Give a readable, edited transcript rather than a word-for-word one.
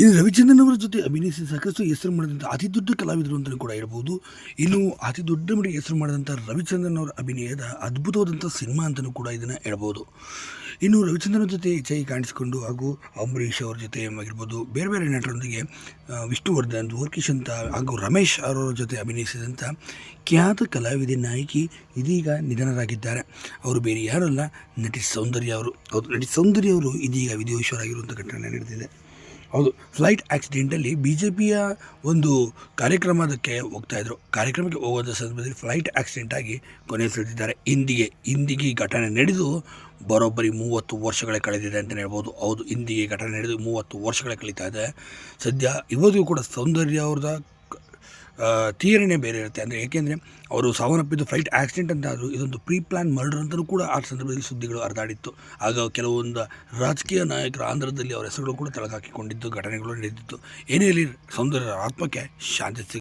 ಇನ್ನು ರವಿಚಂದ್ರನ್ ಅವರ ಜೊತೆ ಅಭಿನಯಿಸಿ ಸಾಕಷ್ಟು ಹೆಸರು ಮಾಡಿದಂಥ ಅತಿ ದೊಡ್ಡ ಕಲಾವಿದರು ಅಂತಲೂ ಕೂಡ ಹೇಳ್ಬೋದು. ಇನ್ನು ಅತಿ ದೊಡ್ಡ ಮಟ್ಟಿಗೆ ಹೆಸರು ಮಾಡಿದಂಥ ರವಿಚಂದ್ರನ್ ಅವರ ಅಭಿನಯದ ಅದ್ಭುತವಾದಂಥ ಸಿನಿಮಾ ಅಂತಲೂ ಕೂಡ ಇದನ್ನು ಹೇಳ್ಬೋದು. ಇನ್ನು ರವಿಚಂದ್ರನ್ ಜೊತೆ ಹೆಚ್ಚಾಗಿ ಕಾಣಿಸಿಕೊಂಡು ಹಾಗೂ ಅಂಬರೀಷ್ ಅವ್ರ ಜೊತೆ ಆಗಿರ್ಬೋದು, ಬೇರೆ ಬೇರೆ ನಟರೊಂದಿಗೆ ವಿಷ್ಣುವರ್ಧನ್, ದ್ವಾರಕೀಶ್ ಅಂತ ಹಾಗೂ ರಮೇಶ್ ಅವರ ಜೊತೆ ಅಭಿನಯಿಸಿದಂಥ ಖ್ಯಾತ ಕಲಾವಿದೆ ನಾಯಕಿ ಇದೀಗ ನಿಧನರಾಗಿದ್ದಾರೆ. ಅವರು ಬೇರೆ ಯಾರಲ್ಲ, ನಟಿ ಸೌಂದರ್ಯ ಅವರು. ಹೌದು, ನಟಿ ಸೌಂದರ್ಯ ಅವರು ಇದೀಗ ವಿಧಿವಶರಾಗಿರುವಂಥ ಘಟನೆ ನಡೆದಿದೆ. ಹೌದು, ಫ್ಲೈಟ್ ಆಕ್ಸಿಡೆಂಟಲ್ಲಿ BJPಯ ಒಂದು ಕಾರ್ಯಕ್ರಮಕ್ಕೆ ಹೋಗ್ತಾಯಿದ್ರು. ಕಾರ್ಯಕ್ರಮಕ್ಕೆ ಹೋಗೋದ ಸಂದರ್ಭದಲ್ಲಿ ಫ್ಲೈಟ್ ಆಕ್ಸಿಡೆಂಟ್ ಆಗಿ ಕೊನೆಯುಸಿರೆಳೆದಿದ್ದಾರೆ. ಇಂದಿಗೆ ಈ ಘಟನೆ ನಡೆದು ಬರೋಬ್ಬರಿ 30 ವರ್ಷಗಳೇ ಕಳೆದಿದೆ ಅಂತಲೇ ಹೇಳ್ಬೋದು. ಹೌದು, ಇಂದಿಗೆ ಘಟನೆ ನಡೆದು 30 ವರ್ಷಗಳೇ ಕಳೀತಾ ಇದೆ. ಸದ್ಯ ಇವತ್ತಿಗೂ ಕೂಡ ಸೌಂದರ್ಯ ಅವ್ರದ್ದು ಥಿಯರಿನೇ ಬೇರೆ ಇರುತ್ತೆ. ಅಂದರೆ ಏಕೆಂದರೆ ಅವರು ಸಾವನ್ನಪ್ಪಿದ್ದು ಫ್ಲೈಟ್ ಆಕ್ಸಿಡೆಂಟ್ ಅಂತ ಆದರೂ ಇದೊಂದು ಪ್ರೀ ಪ್ಲ್ಯಾನ್ ಮರ್ಡರ್ ಅಂತಲೂ ಕೂಡ ಆ ಸಂದರ್ಭದಲ್ಲಿ ಸುದ್ದಿಗಳು ಹರಿದಾಡಿತ್ತು. ಆಗ ಕೆಲವೊಂದು ರಾಜಕೀಯ ನಾಯಕರ ಆಂಧ್ರದಲ್ಲಿ ಅವರ ಹೆಸರುಗಳು ಕೂಡ ತಳಕಾಕಿಕೊಂಡಿದ್ದು ಘಟನೆಗಳು ನಡೆದಿತ್ತು. ಏನೇ ಇರಲಿ, ಸೌಂದರ್ಯ ಆತ್ಮಕ್ಕೆ ಶಾಂತಿ